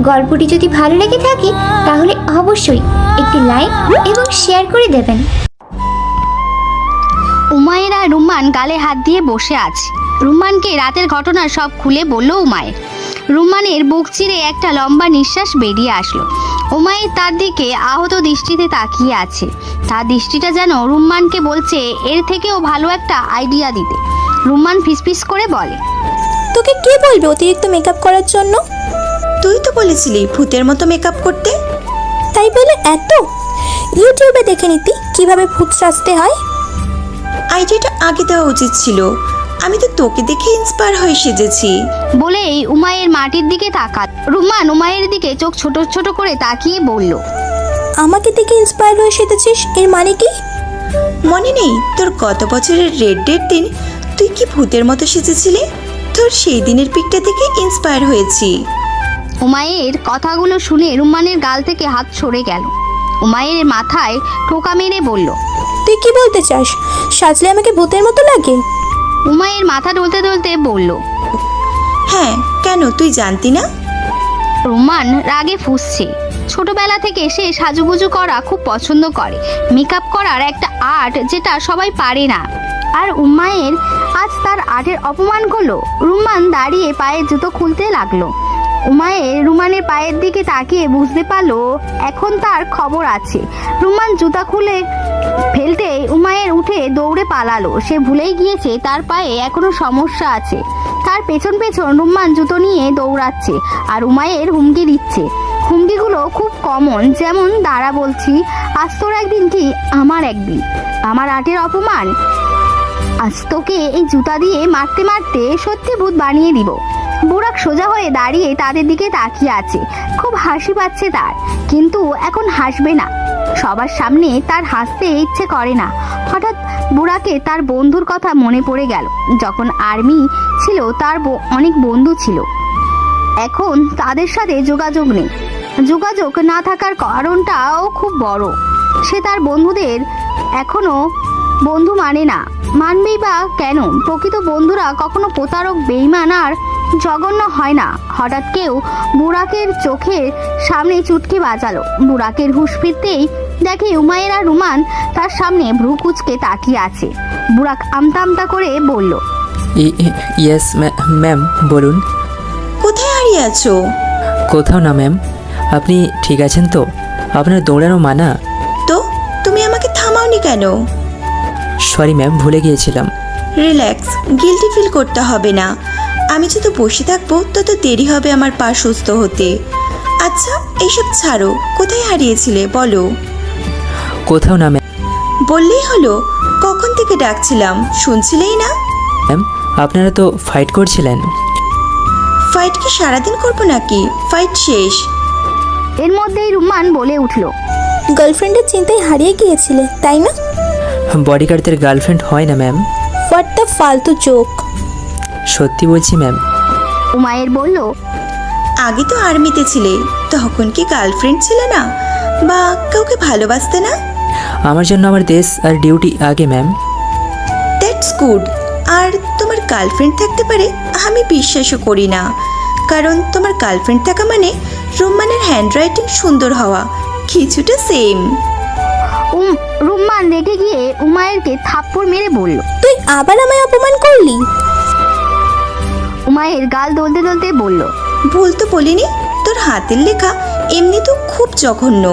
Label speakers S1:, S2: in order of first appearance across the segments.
S1: গল্পটি যদি ভালো লেগে থাকে তাহলে অবশ্যই একটি লাইক এবং শেয়ার করে দেবেন।
S2: উমায়ের আর রুম্মান গালে হাত দিয়ে বসে আছে। রুম্মানকে রাতের ঘটনা সব খুলে বলল উমায়ের। রুম্মানের বুক চিরে একটা লম্বা নিঃশ্বাস বেরিয়ে আসলো। উমায়ের তার দিকে আহত দৃষ্টিতে তাকিয়ে আছে। তার দৃষ্টিটা যেন রুম্মানকে বলছে এর থেকেও ভালো একটা আইডিয়া দিতে। রুম্মান ফিসফিস করে বলে,
S3: তোকে কে বলবে অতিরিক্ত মেকআপ করার জন্য?
S4: তুই তো বলেছিলি ভূতের মতো মেকআপ করতে।
S3: তাই বলে এত? ইউটিউবে দেখে নিতি কিভাবে ভূত সাজতে হয়।
S4: আইডিয়াটা আগে দেওয়া উচিত ছিল। আমি তো তোকে দেখে ইন্সপায়ার হয়ে সেজেছি।
S2: বলেই উমায়ের মাটির দিকে তাকাল। রুম্মান উমায়ের দিকে চোখ ছোট ছোট করে তাকিয়ে বলল,
S3: আমাকে দেখে ইন্সপায়ার হয়ে সেজেছিস, এর মানে কি?
S4: মনে নেই তোর গত বছরের রেড ডের দিন তুই কি ভূতের মতো সেজেছিলি? তোর সেই দিনের পিকটা দেখে ইন্সপায়ার হয়েছি।
S2: উমায়ের কথাগুলো শুনে রুম্মানের গাল থেকে হাত সরে গেল। উমায়ের মাথায় টোকা মেরে বলল,
S3: তুই কি বলতে চাস? সাজলে আমাকে ভূতের মতো লাগে?
S2: উমায়ের মাথা ডলতে ডলতে বলল,
S4: হ্যাঁ, কেন তুই জানতি না?
S2: রুম্মান রাগে ফুঁসছে। ছোটবেলা থেকে সে সাজুগুজু করা খুব পছন্দ করে। মেকআপ করার একটা আর্ট যেটা সবাই পারে না। আর উম্মায়ের আজ তার আর্টের অপমান করলো। রুম্মান দাঁড়িয়ে পায়ের জুতো খুলতে লাগলো। উমায়ের রুম্মানের পায়ের দিকে তাকিয়ে বুঝতে পারলো এখন তার খবর আছে। রুম্মান জুতা খুলে ফেলতে উমায়ের উঠে দৌড়ে পালালো। সে ভুলেই গিয়েছে তার পায়ে এখনো সমস্যা আছে। তার পেছন পেছন রুম্মান জুতো নিয়ে দৌড়াচ্ছে আর উমায়ের হুমকি দিচ্ছে। হুমকিগুলো খুব কমন, যেমন দাঁড়া বলছি, আজ তোর একদিন কি আমার একদিন, আমার আর্টের অপমান, আজ তোকে এই জুতা দিয়ে মারতে মারতে সত্যি ভূত বানিয়ে দিব। বুড়াক সোজা হয়ে দাঁড়িয়ে তাদের দিকে তাকিয়ে আছে। খুব হাসি পাচ্ছে তার, কিন্তু এখন হাসবে না। সবার সামনে তার হাসতে ইচ্ছে করে না। হঠাৎ বুড়াকে তার বন্ধুর কথা মনে পড়ে গেল। যখন আর্মি ছিল তার অনেক বন্ধু ছিল, এখন তাদের সাথে যোগাযোগ নেই। যোগাযোগ না থাকার কারণটাও খুব বড়। সে তার বন্ধুদের এখনো বন্ধু মানে না। মানবেই বা কেন? প্রকৃত বন্ধুরা কখনো প্রতারক, বেঈমান আর জঘন্য হয় না। হঠাৎ কেউ বুড়াকের চোখের সামনে চুটকি বাজালো। বুড়াকের হুঁশ ফিরতেই দেখে উমায়ের আর রুমান তার সামনে ভ্রু কুচকে তাকিয়ে আছে। বুড়াক আমতা আমতা করে বলল,
S5: ইয়েস ম্যাম, বলুন।
S4: কোথায় হারিয়ে আছো?
S5: কোথাও না ম্যাম। আপনি ঠিক আছেন তো? আপনার দৌড়ানো মানা?
S4: তো তুমি আমাকে থামাওনি কেন?
S5: সরি ম্যাম, ভুলে গিয়েছিলাম।
S4: রিল্যাক্স, গিল্টি ফিল করতে হবে না। আমি যত বসে থাকবো তত দেরি হবে আমার পা সুস্থ হতে। আচ্ছা, এইসব ছাড়ো, কোথায় হারিয়েছিলে বলো?
S5: কোথাও না ম্যাম।
S4: বললেই হলো। কখন থেকে ডাকছিলাম, শুনছিলেই না।
S5: ম্যাম, আপনারা তো ফাইট করছিলেন।
S4: ফাইট কি সারাদিন করবো নাকি? ফাইট শেষ।
S2: এর মধ্যেই রুম্মান বলে উঠল,
S3: গার্লফ্রেন্ডের চিন্তায় হারিয়ে গিয়েছিলে, তাই না?
S5: বডিগার্ডদের গার্লফ্রেন্ড হয় না ম্যাম।
S3: হোয়াট দ্য ফালতু জোক।
S5: সত্যি বলছি ম্যাম।
S2: উমায়ের বলল,
S4: আগে তো আর্মিতে ছিলে, তখন কি গার্লফ্রেন্ড ছিল না বা কাউকে ভালোবাসতে না?
S5: আমার জন্য আমার দেশ আর ডিউটি আগে ম্যাম।
S4: That's good. আর তোমার গার্লফ্রেন্ড থাকতে পারে আমি বিশ্বাসও করি না, কারণ তোমার গার্লফ্রেন্ড থাকা মানে রুম্মানের হ্যান্ডরাইটিং সুন্দর হওয়া, কিছুটা সেম।
S2: রুম্মান রেগে গিয়ে উমায়েরকে থাপ্পড় মেরে বলল,
S3: তুই আবার আমায় অপমান করলি?
S2: উমায়ের গাল দলতে দলতে বলল,
S4: ভুল তো বলিনি, তোর হাতের লেখা এমনি তো খুব জঘন্য।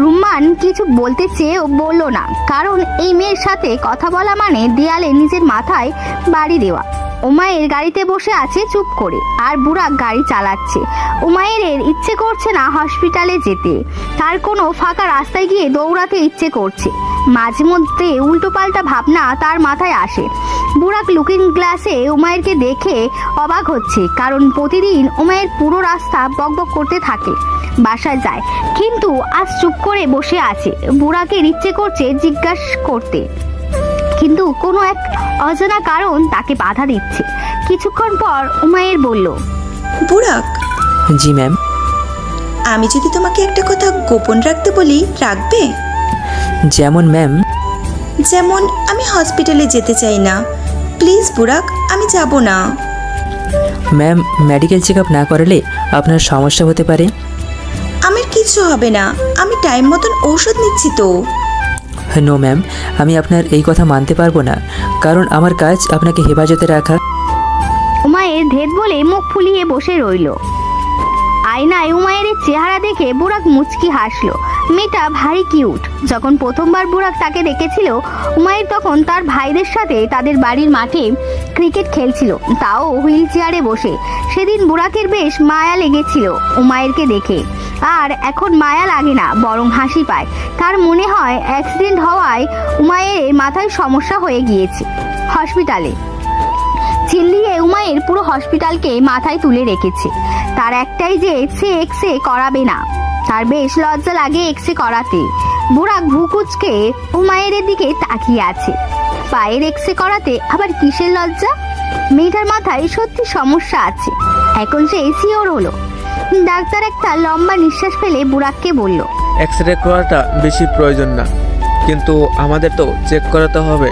S2: রুম্মান কিছু বলতে চেয়েও বলল না, কারণ এই মেয়ের সাথে কথা বলা মানে দেয়ালে নিজের মাথায় বাড়ি দেওয়া। উমায়ের গাড়িতে বসে আছে চুপ করে, আর বুড়াক গাড়ি চালাচ্ছে। উমায়ের ইচ্ছে করছে না হসপিটালে যেতে। তার কোনো ফাঁকা রাস্তায় গিয়ে দৌড়াতে ইচ্ছে করছে। মাঝে মধ্যে উল্টোপাল্টা ভাবনা তার মাথায় আসে। বুড়াক লুকিং গ্লাসে উমায়েরকে দেখে অবাক হচ্ছে, কারণ প্রতিদিন উমায়ের পুরো রাস্তা বকবক করতে থাকে। বাসায় যায়, কিন্তু আজ চুপ করে বসে আছে। বুড়াকের ইচ্ছে করছে জিজ্ঞাসা করতে, কিন্তু কোনো এক অজানা কারণ তাকে বাধা দিচ্ছে। কিছুক্ষণ পর উমায়ের বলল,
S4: বুড়াক,
S5: জি ম্যাম।
S4: আমি যদি তোমাকে একটা কথা গোপন রাখতে বলি, রাখবে?
S5: যেমন ম্যাম?
S4: যেমন আমি হসপিটালে যেতে চাই না। প্লিজ বুড়াক, আমি যাব না।
S5: ম্যাম, মেডিকেল চেক আপ না করালে আপনার সমস্যা হতে পারে।
S4: আমার কিছু হবে না, আমি টাইম মতন ঔষধ নিচ্ছি তো।
S5: নো ম্যাম, আমি আপনার এই কথা মানতে পারবো না, কারণ আমার কাজ আপনাকে হেফাজতে রাখা।
S2: উমায়ের ধেদ বলে মুখ ফুলিয়ে বসে রইল। আয়নায় উমায়ের চেহারা দেখে বুড়াক মুচকি হাসলো। মেয়েটা ভারী কিউট। যখন প্রথমবার বুড়াক তাকে দেখেছিল, উমায়ের তখন তার ভাইদের সাথে তাদের বাড়ির মাঠে ক্রিকেট খেলছিল, তাও হুইল চেয়ারে বসে। সেদিন বুড়াকের বেশ মায়া লেগেছিল উমায়েরকে দেখে, আর এখন মায়া লাগে না, বরং হাসি পায়। তার মনে হয় অ্যাক্সিডেন্ট হওয়ায় উমায়ের মাথায় সমস্যা হয়ে গিয়েছে। হসপিটালে চিল্লিয়ে উমায়ের পুরো হসপিটালকে মাথায় তুলে রেখেছে। তার একটাই যে সে এক্সরে করাবে না। তার বেশ লজ্জা লাগে এক্সরে করাতে। বুড়াক ভুকুচকে উমায়ের দিকে তাকিয়ে আছে। পায়ের এক্সরে করাতে আবার কিসের লজ্জা? মেয়েটার মাথায় সত্যি সমস্যা আছে, এখন সে সিওর হলো। ডাক্তার একটা লম্বা নিঃশ্বাস ফেলে বুড়াককে বলল,
S6: এক্সরে করাটা বেশি প্রয়োজন না, কিন্তু আমাদের তো চেক করাতে হবে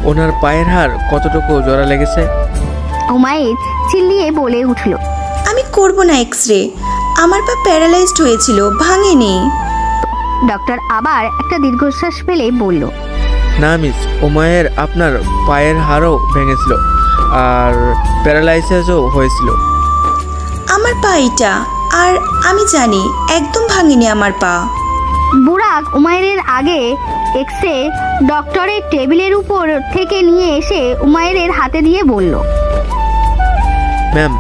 S6: ওনার পায়ের হাড় কতটুকু জোড়া লেগেছে।
S2: উমায়ের চিল্লিয়ে বলে উঠল,
S4: আমি করব না এক্সরে, আমার পা প্যারালাইজড হয়েছিল, ভাঙেনি।
S2: ডক্টর আবার একটা দীর্ঘশ্বাস ফেলে বলল,
S6: না মিস, ওমায়ের আপনার পায়ের হাড়ও ভেঙেছিল আর প্যারালাইসিসও হয়েছিল।
S4: আমার পা এটা, আর আমি জানি একদম ভাঙেনি আমার পা।
S2: বুড়াক উমায়ের আগে এক্সরে ডক্টরের টেবিলের উপর থেকে নিয়ে এসে উমায়ের হাতে দিয়ে বলল,
S6: ম্যাম,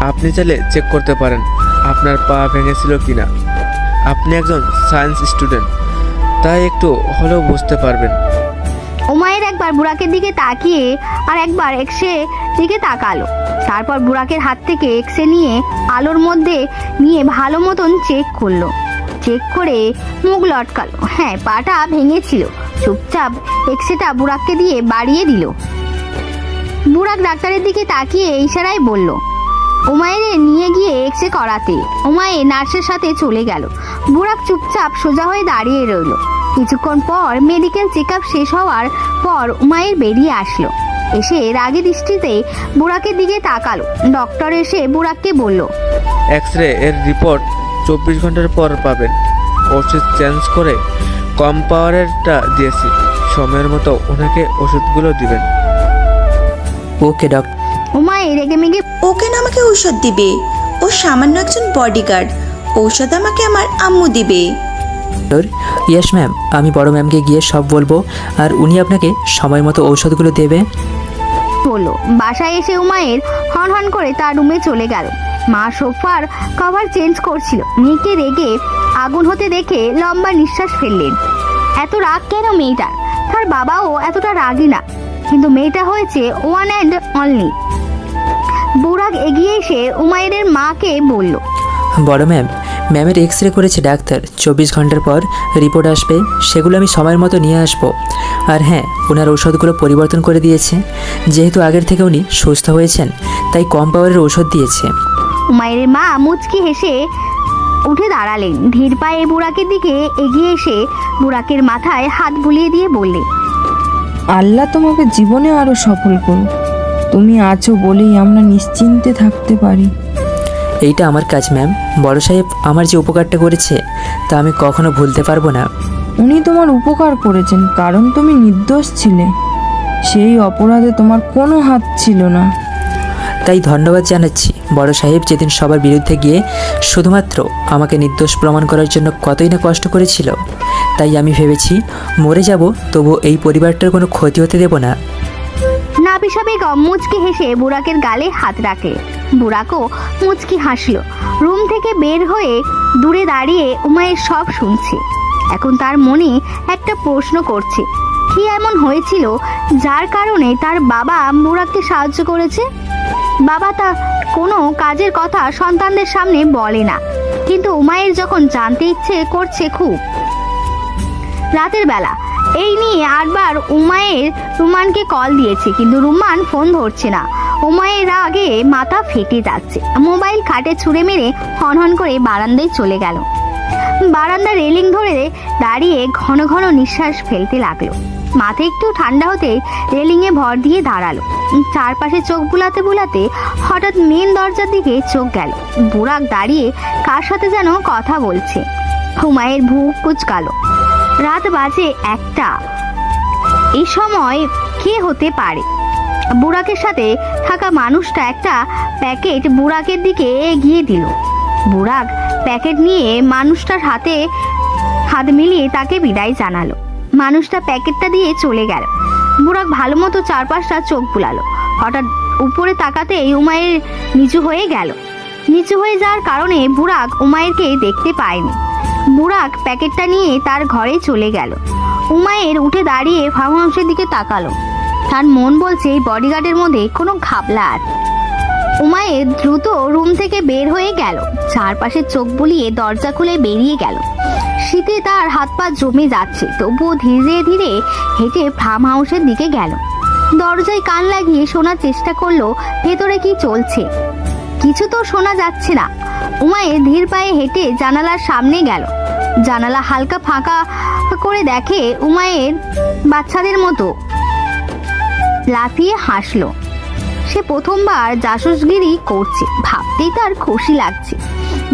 S6: আপনি চাইলে চেক করতে পারেন আপনার পা ভেঙেছিল কিনা। আপনি একজন সায়েন্স স্টুডেন্ট, তাই একটু হলেও বুঝতে পারবেন।
S2: উমায়ের একবার বুড়াকের দিকে তাকিয়ে আর একবার এক্সরে দিকে তাকালো। তারপর বুড়াকের হাত থেকে এক্সরে নিয়ে আলোর মধ্যে নিয়ে ভালো মতন চেক করলো। চেক করে মুখ লটকালো। হ্যাঁ, পাটা ভেঙেছিল। চুপচাপ এক্সরেটা বুড়াককে দিয়ে বাড়িয়ে দিল। বুড়াক ডাক্তারের দিকে তাকিয়ে ইশারায় বলল, উমায়ের নিয়ে গিয়ে এক্সরে করাতে। উমায়ের নার্সের সাথে চলে গেল। বুড়াক চুপচাপ সোজা হয়ে দাঁড়িয়ে রইল। কিছুক্ষণ পর মেডিকেল চেক আপ শেষ হওয়ার পর উমায়ের বেরিয়ে আসলো। এসে রাগী দৃষ্টিতে বুড়াকের দিকে তাকালো। ডক্টর এসে বুড়াককে বলল,
S6: এক্সরে এর রিপোর্ট 24 ঘন্টার পর পাবেন। ওষুধ চেঞ্জ করে কম পাওয়ারেরটা দিয়েছি, সময়ের মতো ওনাকে ওষুধগুলো দিবেন।
S5: ওকে ডক্টর।
S2: উমায়ের রেগে মেগে
S4: ও কেন আমাকে ঔষধ দিবে? ও সামান্য একজন বডিগার্ড, ঔষধ আমাকে আমার আম্মু দিবে।
S5: ইয়েস ম্যাম, আমি বড় ম্যামকে গিয়ে সব বলবো, আর উনি আপনাকে সময় মতো ঔষধগুলো দেবে।
S2: বলল। বাসায় এসে উমায়ের হন হন করে তার রুমে চলে গেল। মা সোফার কভার চেঞ্জ করছিল। মেয়েকে রেগে আগুন হতে দেখে লম্বা নিঃশ্বাস ফেললেন। এত রাগ কেন মেয়েটার? তার বাবাও এতটা রাগী না, কিন্তু মেয়েটা হয়েছে ওয়ান অ্যান্ড অনলি। বুড়াক এগিয়ে এসে উমায়ের মাকে বলল,
S5: বড় ম্যাম, ম্যামের এক্সরে করেছে ডাক্তার। 24 ঘন্টার পর রিপোর্ট আসবে, সেগুলো আমি সময়ের মতো নিয়ে আসবো। আর হ্যাঁ, ওনার ঔষধগুলো পরিবর্তন করে দিয়েছে। যেহেতু আগের থেকে উনি সুস্থ হয়েছেন, তাই কম পাওয়ারের ঔষধ দিয়েছে।
S2: উমায়ের মা মুচকি হেসে উঠে দাঁড়ালেন। ধীর পায়ে বুড়াকের দিকে এগিয়ে এসে বুড়াকের মাথায় হাত বুলিয়ে দিয়ে বললেন,
S7: আল্লাহ তোমাকে জীবনে আরো সফল করুক। তুমি আছো বলেই আমরা নিশ্চিন্তে থাকতে পারি।
S5: এইটা আমার কাজ ম্যাম। বড় সাহেব আমার যে উপকারটা করেছে তা আমি কখনো ভুলতে পারবো না।
S7: উনি তোমার উপকার করেছেন কারণ তুমি নির্দোষ ছিলে। সেই অপরাধে তোমার কোনো হাত ছিল না।
S5: তাই ধন্যবাদ জানাচ্ছি বড় সাহেব, যেদিন সবার বিরুদ্ধে গিয়ে শুধুমাত্র আমাকে নির্দোষ প্রমাণ করার জন্য কতই না কষ্ট করেছিল। তাই আমি ভেবেছি মরে যাব, তবু এই পরিবারটার কোনো ক্ষতি হতে দেব না।
S2: নাফিসা বেগম মুচকি হেসে বুড়াকের গালে হাত রাখে। বুড়াকও মুচকি হাসলো। রুম থেকে বের হয়ে দূরে দাঁড়িয়ে উমায়ের সব শুনছে। এখন তার মনে একটা প্রশ্ন করছে, কি এমন হয়েছিল যার কারণে তার বাবা বুড়াককে সাহায্য করেছে? বাবা তার কোনো কাজের কথা সন্তানদের সামনে বলে না, কিন্তু উমায়ের যখন জানতে ইচ্ছে করছে খুব। রাতের বেলা এই নিয়ে 8 বার উমায়ের রুমানকে কল দিয়েছে, কিন্তু রুমান ফোন ধরছে না। উমায়ের আগে মাথা ফেটে যাচ্ছে। মোবাইল খাটে ছুঁড়ে মেরে হনহন করে বারান্দায় চলে গেল। বারান্দা রেলিং ধরে দাঁড়িয়ে ঘন ঘন নিঃশ্বাস ফেলতে লাগলো। মাথা একটু ঠান্ডা হতে রেলিংয়ে ভর দিয়ে দাঁড়ালো। চারপাশে চোখ বুলাতে বুলাতে হঠাৎ মেন দরজার দিকে চোখ গেল। বুড়াক দাঁড়িয়ে কার সাথে যেন কথা বলছে। হুমায়ের বুক কুচকালো। রাত বাজে 1টা। এই সময় কে হতে পারে? বুড়াকের সাথে থাকা মানুষটা একটা প্যাকেট বুড়াকের দিকে এগিয়ে দিল। বুড়াক প্যাকেট নিয়ে মানুষটার হাতে হাত মিলিয়ে তাকে বিদায় জানালো। মানুষটা প্যাকেটটা দিয়ে চলে গেল। বুড়াক ভালো মতো চারপাশটা চোখ বুলালো। হঠাৎ উপরে তাকাতেই উমায়ের নিচু হয়ে গেল। নিচু হয়ে যাওয়ার কারণে বুড়াক উমায়েরকে দেখতে পায়নি। বুড়াক প্যাকেটটা নিয়ে তার ঘরে চলে গেল। উমায়ের উঠে দাঁড়িয়ে ফার্ম হাউসের দিকে তাকালো। তার মন বলছে এই বডিগার্ডের মধ্যে কোনো ঘাবলা আছে। উমায়ের দ্রুত রুম থেকে বের হয়ে গেল। চারপাশে চোখ বুলিয়ে দরজা খুলে বেরিয়ে গেল। শীতে তার হাত পা জমে যাচ্ছে, তবুও ধীরে ধীরে হেঁটে ফার্ম হাউসের দিকে গেল। দরজায় কান লাগিয়ে শোনার চেষ্টা করলো ভেতরে কি চলছে। কিছু তো শোনা যাচ্ছে না। উমায়ের ধীর পায়ে হেঁটে জানালার সামনে গেল। জানালা হালকা ফাঁকা করে দেখে উমায়ের বাচ্চাদের মতো লাফিয়ে হাসলো। সে প্রথমবার জাসুসগিরি করছে, ভাবতেই তার খুশি লাগছে।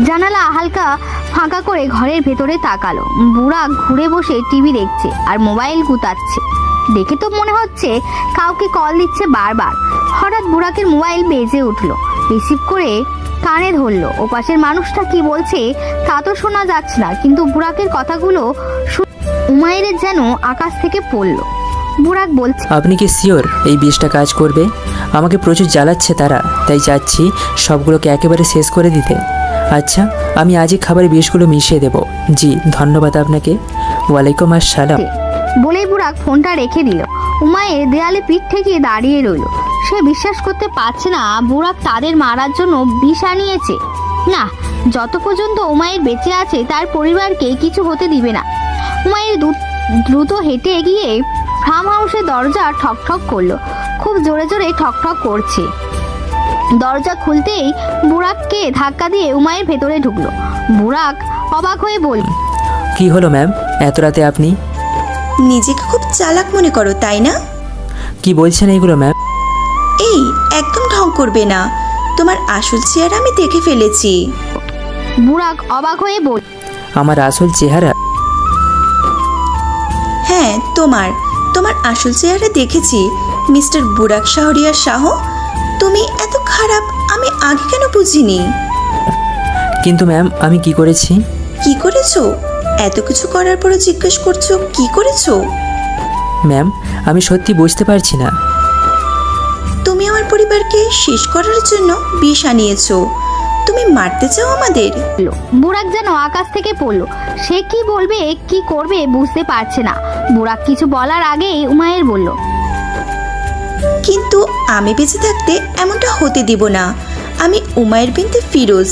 S2: জানালা হালকা ফাঁকা করে ঘরের ভেতরে তাকালো। বুড়া ঘুরে বসে টিভি দেখছে আর মোবাইল গুতাচ্ছে। দেখে তো মনে হচ্ছে কাউকে কল দিচ্ছে বারবার। হঠাৎ বুড়াকের মোবাইল বেজে উঠলো। রিসিভ করে কানে ধরলো। ওপাশের মানুষটা কি বলছে তা তো শোনা যাচ্ছে না, কিন্তু বুড়াকের কথাগুলো উমায়ের যেন আকাশ থেকে পড়লো। বুড়াক বলছে,
S5: আপনি কি শিওর এই বিষটা কাজ করবে? আমাকে প্রচুর জ্বালাচ্ছে তারা, তাই চাচ্ছি সবগুলোকে একেবারে শেষ করে দিতে। আচ্ছা, আমি আজই খাবারের বিষগুলো মিশিয়ে দেব। জি, ধন্যবাদ আপনাকে। ওয়ালাইকুম আসসালাম।
S2: বলেই বুড়াক ফোনটা রেখে দিল। উমায়ের দেয়ালে পিঠ ঠেকিয়ে দাঁড়িয়ে রইল। সে বিশ্বাস করতে পারছে না বুড়াক তাদের মারার জন্য বিষ আনিয়েছে। না, যত পর্যন্ত উমায়ের বেঁচে আছে তার পরিবারকে কিছু হতে দিবে না। উমায়ের দ্রুত হেঁটে গিয়ে ফার্ম হাউসের দরজা ঠকঠক করলো। খুব জোরে জোরে ঠকঠক করছে। দরজা খুলতেই বুড়াককে ধাক্কা দিয়ে উমায়ের ভেতরে ঢুকলো। বুড়াক অবাক হয়ে বলল,
S5: কি হলো ম্যাম, এত রাতে আপনি?
S4: নিজেকে খুব চালাক মনে করো তাই না?
S5: কি বলছেন এইগুলো ম্যাম?
S4: এই একদম ঢং করবে না, তোমার আসল চেহারা আমি দেখে ফেলেছি।
S2: বুড়াক অবাক হয়ে বলল,
S5: আমার আসল চেহারা?
S4: হ্যাঁ, তোমার আসল চেহারা দেখেছি মিস্টার বুরাক শাহরিয়ার শাহ। তুমি এত খারাপ আমি আগে কেন বুঝিনি?
S5: কিন্তু ম্যাম, আমি কি করেছি?
S4: কি করেছো? এত কিছু করার পরও জিজ্ঞেস করছো কি করেছো?
S5: ম্যাম, আমি সত্যি বুঝতে পারছি না।
S4: তুমি আমার পরিবারকে শেষ করার জন্য বিষ আনিয়েছো। তুমি মারতে চাও আমাদের?
S2: বুড়াক যেন আকাশ থেকে পড়লো। সে কি বলবে কি করবে বুঝতে পারছে না। বুড়াক কিছু বলার আগেই উমায়ের বলল,
S4: কিন্তু আমি বেঁচে থাকতে এমনটা হতে দিব না। আমি উমায়ের বিনতে ফিরোজ,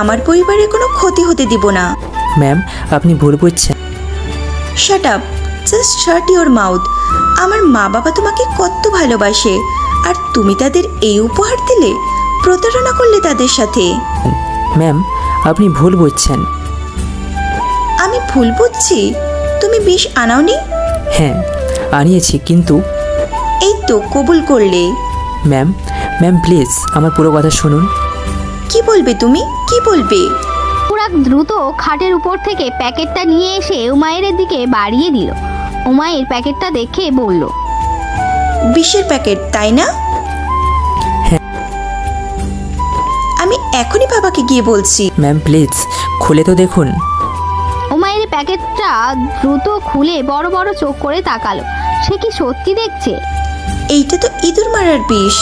S4: আমার পরিবারের কোনো ক্ষতি হতে দিব না।
S5: ম্যাম, আপনি ভুল বুঝছেন।
S4: Shut up, just shut your mouth. আমার মা বাবা তোমাকে কত ভালোবাসে, আর তুমি তাদের এই উপহার দিলে, প্রতারণা করলে তাদের সাথে।
S5: ম্যাম, আপনি ভুল বুঝছেন।
S4: আমি ভুল বুঝছি? তুমি বিষ আনাওনি?
S5: হ্যাঁ, আনিয়েছি, কিন্তু
S4: এই তো কবুল করলে।
S5: ম্যাম প্লিজ আমার পুরো কথা শুনুন।
S4: কি বলবে তুমি, কি বলবে?
S2: বুড়াক দ্রুত খাটের উপর থেকে প্যাকেটটা নিয়ে এসে উমায়ের দিকে বাড়িয়ে দিল। উমায়ের প্যাকেটটা দেখে বলল,
S4: বিষের প্যাকেট তাই না?
S5: হ্যাঁ।
S4: আমি এখনই বাবাকে গিয়ে বলছি।
S5: ম্যাম প্লিজ খুলে তো দেখুন।
S2: উমায়ের প্যাকেটটা দ্রুত খুলে বড় বড় চোখ করে তাকালো। সে কি সত্যি দেখছে?
S4: এইটা তো ইঁদুর মারার বিষ।